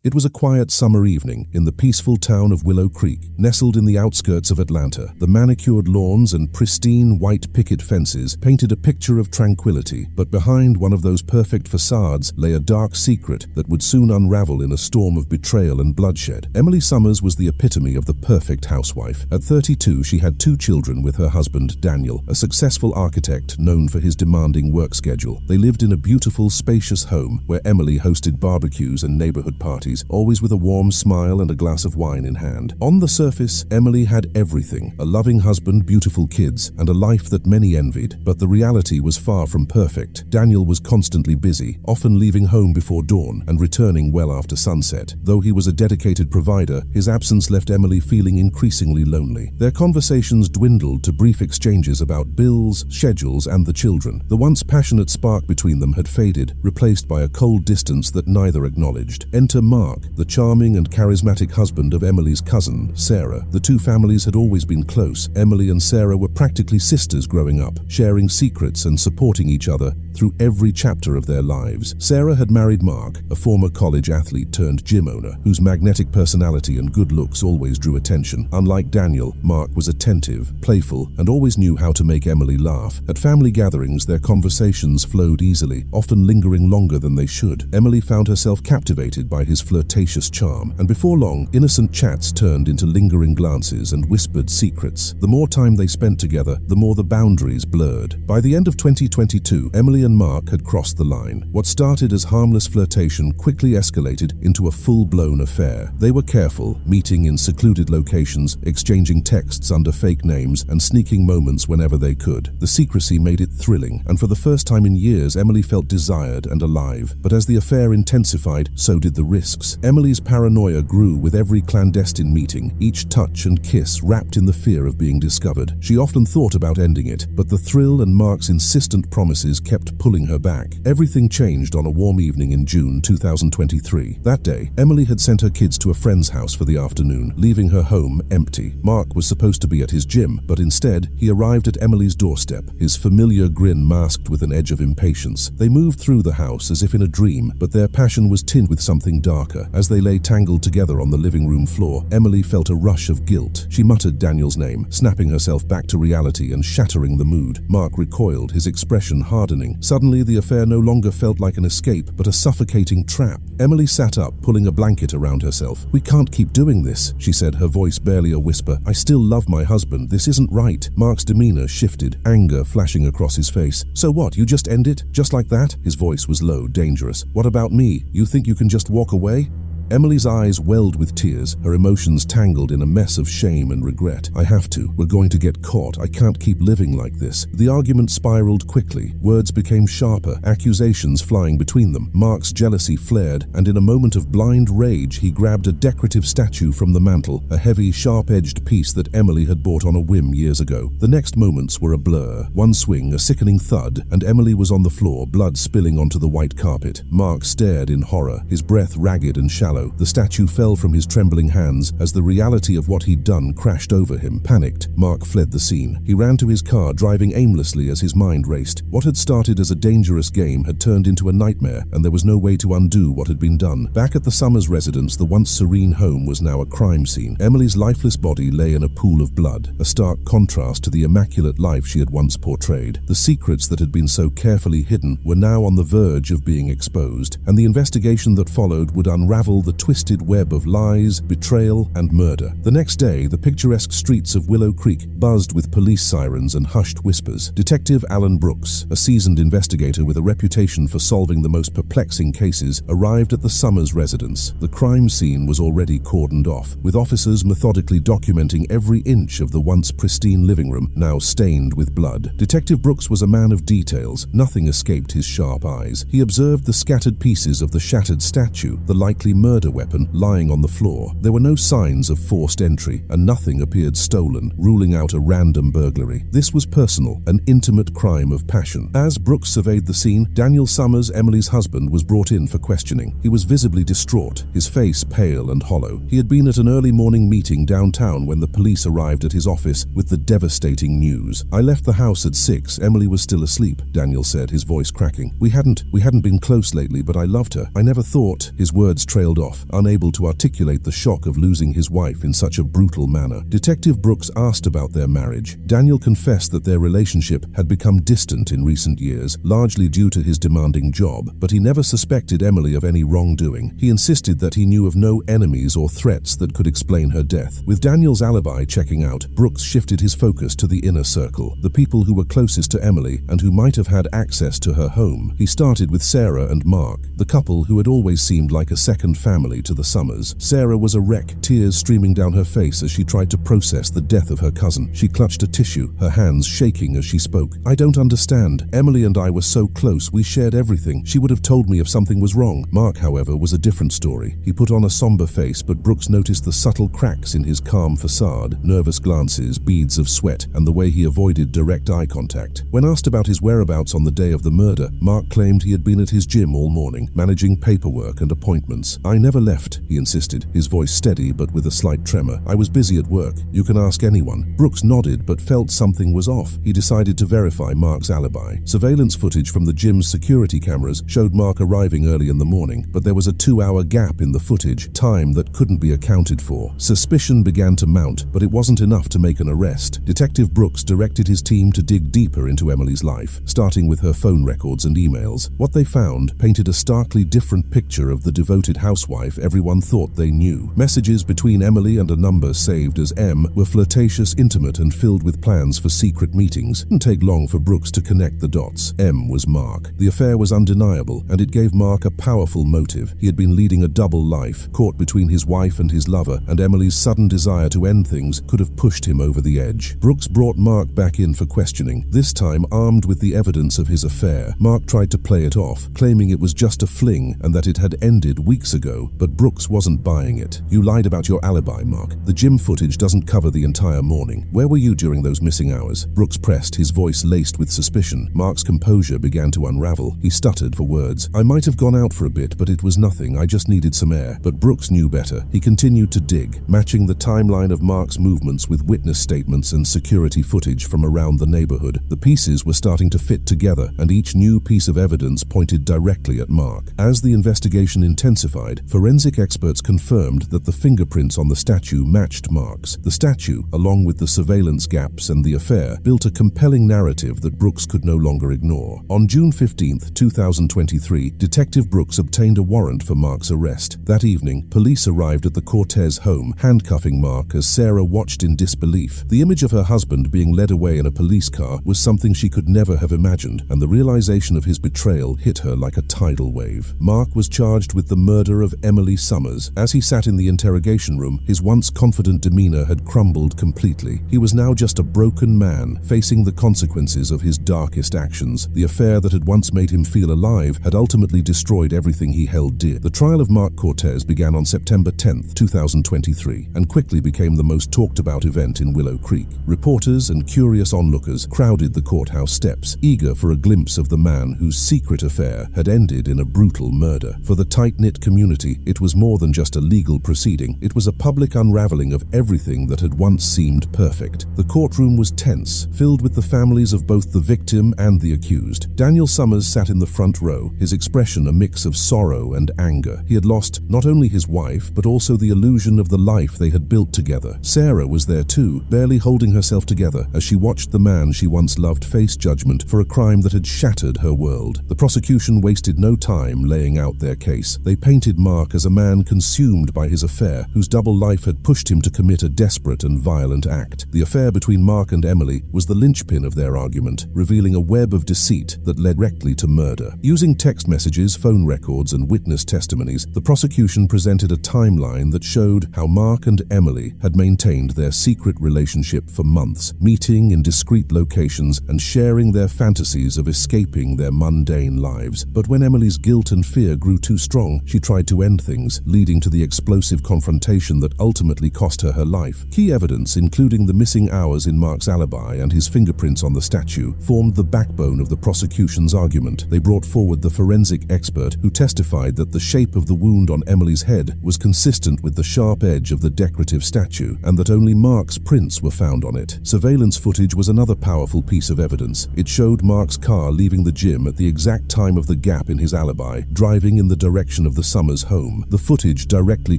It was a quiet summer evening in the peaceful town of Willow Creek, nestled in the outskirts of Atlanta. The manicured lawns and pristine white picket fences painted a picture of tranquility, but behind one of those perfect facades lay a dark secret that would soon unravel in a storm of betrayal and bloodshed. Emily Summers was the epitome of the perfect housewife. At 32, she had 2 children with her husband, Daniel, a successful architect known for his demanding work schedule. They lived in a beautiful, spacious home where Emily hosted barbecues and neighborhood parties, always with a warm smile and a glass of wine in hand. On the surface, Emily had everything: a loving husband, beautiful kids, and a life that many envied. But the reality was far from perfect. Daniel was constantly busy, often leaving home before dawn and returning well after sunset. Though he was a dedicated provider, his absence left Emily feeling increasingly lonely. Their conversations dwindled to brief exchanges about bills, schedules, and the children. The once passionate spark between them had faded, replaced by a cold distance that neither acknowledged. Enter Mark, the charming and charismatic husband of Emily's cousin, Sarah. The 2 families had always been close. Emily and Sarah were practically sisters growing up, sharing secrets and supporting each other through every chapter of their lives. Sarah had married Mark, a former college athlete turned gym owner, whose magnetic personality and good looks always drew attention. Unlike Daniel, Mark was attentive, playful, and always knew how to make Emily laugh. At family gatherings, their conversations flowed easily, often lingering longer than they should. Emily found herself captivated by his flirtatious charm, and before long, innocent chats turned into lingering glances and whispered secrets. The more time they spent together, the more the boundaries blurred. By the end of 2022, Emily and Mark had crossed the line. What started as harmless flirtation quickly escalated into a full-blown affair. They were careful, meeting in secluded locations, exchanging texts under fake names, and sneaking moments whenever they could. The secrecy made it thrilling, and for the first time in years, Emily felt desired and alive. But as the affair intensified, so did the risks. Emily's paranoia grew with every clandestine meeting, each touch and kiss wrapped in the fear of being discovered. She often thought about ending it, but the thrill and Mark's insistent promises kept pulling her back. Everything changed on a warm evening in June 2023. That day, Emily had sent her kids to a friend's house for the afternoon, leaving her home empty. Mark was supposed to be at his gym, but instead, he arrived at Emily's doorstep, his familiar grin masked with an edge of impatience. They moved through the house as if in a dream, but their passion was tinged with something darker. As they lay tangled together on the living room floor, Emily felt a rush of guilt. She muttered Daniel's name, snapping herself back to reality and shattering the mood. Mark recoiled, his expression hardening. Suddenly, the affair no longer felt like an escape, but a suffocating trap. Emily sat up, pulling a blanket around herself. "We can't keep doing this," she said, her voice barely a whisper. "I still love my husband. This isn't right." Mark's demeanor shifted, anger flashing across his face. "So what, you just end it? Just like that?" His voice was low, dangerous. "What about me? You think you can just walk away?" Emily's eyes welled with tears, her emotions tangled in a mess of shame and regret. "I have to. We're going to get caught. I can't keep living like this." The argument spiraled quickly. Words became sharper, accusations flying between them. Mark's jealousy flared, and in a moment of blind rage, he grabbed a decorative statue from the mantel, a heavy, sharp-edged piece that Emily had bought on a whim years ago. The next moments were a blur. One swing, a sickening thud, and Emily was on the floor, blood spilling onto the white carpet. Mark stared in horror, his breath ragged and shallow. The statue fell from his trembling hands as the reality of what he'd done crashed over him. Panicked, Mark fled the scene. He ran to his car, driving aimlessly as his mind raced. What had started as a dangerous game had turned into a nightmare, and there was no way to undo what had been done. Back at the Summers residence, the once serene home was now a crime scene. Emily's lifeless body lay in a pool of blood, a stark contrast to the immaculate life she had once portrayed. The secrets that had been so carefully hidden were now on the verge of being exposed, and the investigation that followed would unravel the twisted web of lies, betrayal, and murder. The next day, the picturesque streets of Willow Creek buzzed with police sirens and hushed whispers. Detective Alan Brooks, a seasoned investigator with a reputation for solving the most perplexing cases, arrived at the Summers residence. The crime scene was already cordoned off, with officers methodically documenting every inch of the once pristine living room, now stained with blood. Detective Brooks was a man of details. Nothing escaped his sharp eyes. He observed the scattered pieces of the shattered statue, the likely murder weapon lying on the floor. There were no signs of forced entry, and nothing appeared stolen, ruling out a random burglary. This was personal, an intimate crime of passion. As Brooks surveyed the scene, Daniel Summers, Emily's husband, was brought in for questioning. He was visibly distraught, his face pale and hollow. He had been at an early morning meeting downtown when the police arrived at his office with the devastating news. "I left the house at 6. Emily was still asleep," Daniel said, his voice cracking. We hadn't been close lately, but I loved her. I never thought," his words trailed off, unable to articulate the shock of losing his wife in such a brutal manner. Detective Brooks asked about their marriage. Daniel confessed that their relationship had become distant in recent years, largely due to his demanding job, but he never suspected Emily of any wrongdoing. He insisted that he knew of no enemies or threats that could explain her death. With Daniel's alibi checking out, Brooks shifted his focus to the inner circle, the people who were closest to Emily and who might have had access to her home. He started with Sarah and Mark, the couple who had always seemed like a second family to the Summers. Sarah was a wreck, tears streaming down her face as she tried to process the death of her cousin. She clutched a tissue, her hands shaking as she spoke. "I don't understand. Emily and I were so close. We shared everything. She would have told me if something was wrong." Mark, however, was a different story. He put on a somber face, but Brooks noticed the subtle cracks in his calm facade, nervous glances, beads of sweat, and the way he avoided direct eye contact. When asked about his whereabouts on the day of the murder, Mark claimed he had been at his gym all morning, managing paperwork and appointments. "I never left," he insisted, his voice steady but with a slight tremor. "I was busy at work. You can ask anyone." Brooks nodded but felt something was off. He decided to verify Mark's alibi. Surveillance footage from the gym's security cameras showed Mark arriving early in the morning, but there was a 2-hour gap in the footage, time that couldn't be accounted for. Suspicion began to mount, but it wasn't enough to make an arrest. Detective Brooks directed his team to dig deeper into Emily's life, starting with her phone records and emails. What they found painted a starkly different picture of the devoted housewife everyone thought they knew. Messages between Emily and a number saved as M were flirtatious, intimate, and filled with plans for secret meetings. It didn't take long for Brooks to connect the dots. M was Mark. The affair was undeniable, and it gave Mark a powerful motive. He had been leading a double life, caught between his wife and his lover, and Emily's sudden desire to end things could have pushed him over the edge. Brooks brought Mark back in for questioning, this time armed with the evidence of his affair. Mark tried to play it off, claiming it was just a fling and that it had ended weeks ago, but Brooks wasn't buying it. "You lied about your alibi, Mark. The gym footage doesn't cover the entire morning. Where were you during those missing hours?" Brooks pressed, his voice laced with suspicion. Mark's composure began to unravel. He stuttered for words. "I might have gone out for a bit, but it was nothing. I just needed some air." But Brooks knew better. He continued to dig, matching the timeline of Mark's movements with witness statements and security footage from around the neighborhood. The pieces were starting to fit together, and each new piece of evidence pointed directly at Mark. As the investigation intensified, forensic experts confirmed that the fingerprints on the statue matched Mark's. The statue, along with the surveillance gaps and the affair, built a compelling narrative that Brooks could no longer ignore. On June 15, 2023, Detective Brooks obtained a warrant for Mark's arrest. That evening, police arrived at the Cortez home, handcuffing Mark as Sarah watched in disbelief. The image of her husband being led away in a police car was something she could never have imagined, and the realization of his betrayal hit her like a tidal wave. Mark was charged with the murder of Emily Summers. As he sat in the interrogation room, his once confident demeanor had crumbled completely. He was now just a broken man, facing the consequences of his darkest actions. The affair that had once made him feel alive had ultimately destroyed everything he held dear. The trial of Mark Cortez began on September 10, 2023, and quickly became the most talked about event in Willow Creek. Reporters and curious onlookers crowded the courthouse steps, eager for a glimpse of the man whose secret affair had ended in a brutal murder. For the tight-knit community, it was more than just a legal proceeding. It was a public unraveling of everything that had once seemed perfect. The courtroom was tense, filled with the families of both the victim and the accused. Daniel Summers sat in the front row, his expression a mix of sorrow and anger. He had lost not only his wife, but also the illusion of the life they had built together. Sarah was there too, barely holding herself together as she watched the man she once loved face judgment for a crime that had shattered her world. The prosecution wasted no time laying out their case. They painted Mark as a man consumed by his affair, whose double life had pushed him to commit a desperate and violent act. The affair between Mark and Emily was the linchpin of their argument, revealing a web of deceit that led directly to murder. Using text messages, phone records, and witness testimonies, the prosecution presented a timeline that showed how Mark and Emily had maintained their secret relationship for months, meeting in discreet locations and sharing their fantasies of escaping their mundane lives. But when Emily's guilt and fear grew too strong, she tried to end things, leading to the explosive confrontation that ultimately cost her her life. Key evidence, including the missing hours in Mark's alibi and his fingerprints on the statue, formed the backbone of the prosecution's argument. They brought forward the forensic expert who testified that the shape of the wound on Emily's head was consistent with the sharp edge of the decorative statue, and that only Mark's prints were found on it. Surveillance footage was another powerful piece of evidence. It showed Mark's car leaving the gym at the exact time of the gap in his alibi, driving in the direction of the Summers home. home. The footage directly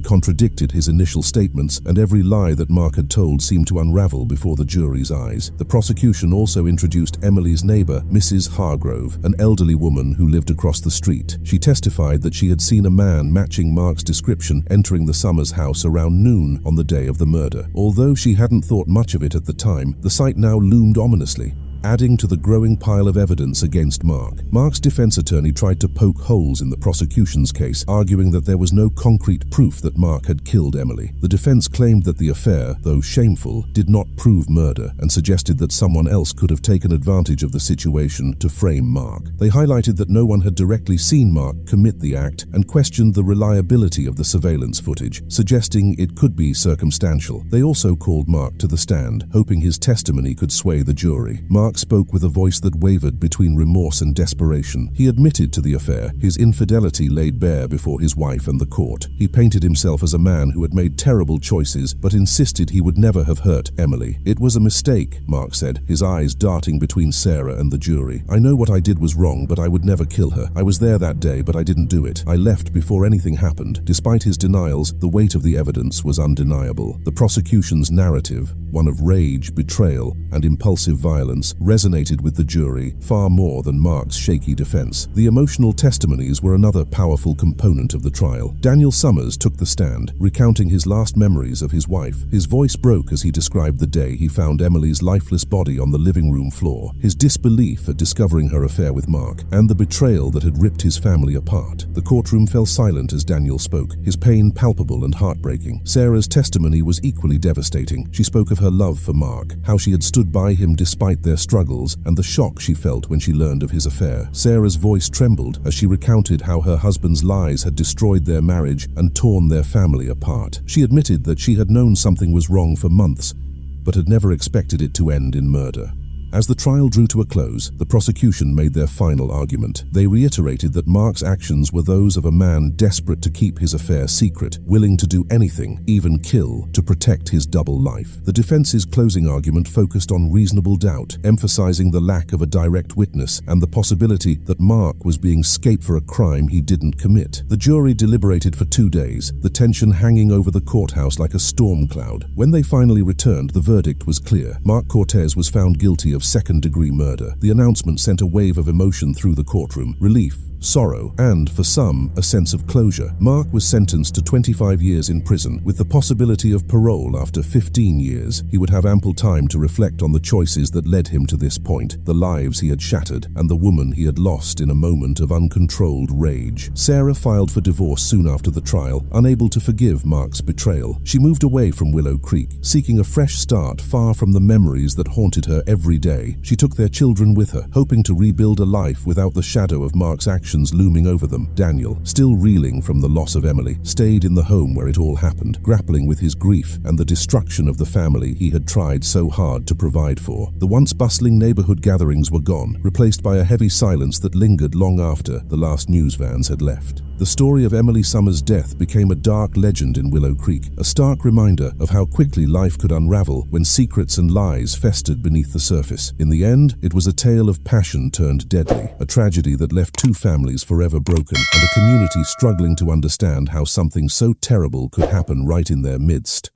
contradicted his initial statements, and every lie that Mark had told seemed to unravel before the jury's eyes. The prosecution also introduced Emily's neighbor, Mrs. Hargrove, an elderly woman who lived across the street. She testified that she had seen a man matching Mark's description entering the Summers house around noon on the day of the murder. Although she hadn't thought much of it at the time, the sight now loomed ominously, adding to the growing pile of evidence against Mark. Mark's defense attorney tried to poke holes in the prosecution's case, arguing that there was no concrete proof that Mark had killed Emily. The defense claimed that the affair, though shameful, did not prove murder, and suggested that someone else could have taken advantage of the situation to frame Mark. They highlighted that no one had directly seen Mark commit the act and questioned the reliability of the surveillance footage, suggesting it could be circumstantial. They also called Mark to the stand, hoping his testimony could sway the jury. Mark spoke with a voice that wavered between remorse and desperation. He admitted to the affair, his infidelity laid bare before his wife and the court. He painted himself as a man who had made terrible choices, but insisted he would never have hurt Emily. "It was a mistake," Mark said, his eyes darting between Sarah and the jury. "I know what I did was wrong, but I would never kill her. I was there that day, but I didn't do it. I left before anything happened." Despite his denials, the weight of the evidence was undeniable. The prosecution's narrative, one of rage, betrayal, and impulsive violence, resonated with the jury far more than Mark's shaky defense. The emotional testimonies were another powerful component of the trial. Daniel Summers took the stand, recounting his last memories of his wife. His voice broke as he described the day he found Emily's lifeless body on the living room floor, his disbelief at discovering her affair with Mark, and the betrayal that had ripped his family apart. The courtroom fell silent as Daniel spoke, his pain palpable and heartbreaking. Sarah's testimony was equally devastating. She spoke of her love for Mark, how she had stood by him despite their struggles, and the shock she felt when she learned of his affair. Sarah's voice trembled as she recounted how her husband's lies had destroyed their marriage and torn their family apart. She admitted that she had known something was wrong for months, but had never expected it to end in murder. As the trial drew to a close, the prosecution made their final argument. They reiterated that Mark's actions were those of a man desperate to keep his affair secret, willing to do anything, even kill, to protect his double life. The defense's closing argument focused on reasonable doubt, emphasizing the lack of a direct witness and the possibility that Mark was being scaped for a crime he didn't commit. The jury deliberated for 2 days, the tension hanging over the courthouse like a storm cloud. When they finally returned, the verdict was clear. Mark Cortez was found guilty of second-degree murder. The announcement sent a wave of emotion through the courtroom: relief, sorrow, and, for some, a sense of closure. Mark was sentenced to 25 years in prison, with the possibility of parole after 15 years. He would have ample time to reflect on the choices that led him to this point, the lives he had shattered, and the woman he had lost in a moment of uncontrolled rage. Sarah filed for divorce soon after the trial, unable to forgive Mark's betrayal. She moved away from Willow Creek, seeking a fresh start far from the memories that haunted her every day. She took their children with her, hoping to rebuild a life without the shadow of Mark's actions looming over them. Daniel, still reeling from the loss of Emily, stayed in the home where it all happened, grappling with his grief and the destruction of the family he had tried so hard to provide for. The once bustling neighborhood gatherings were gone, replaced by a heavy silence that lingered long after the last news vans had left. The story of Emily Summers' death became a dark legend in Willow Creek, a stark reminder of how quickly life could unravel when secrets and lies festered beneath the surface. In the end, it was a tale of passion turned deadly, a tragedy that left 2 families forever broken and a community struggling to understand how something so terrible could happen right in their midst.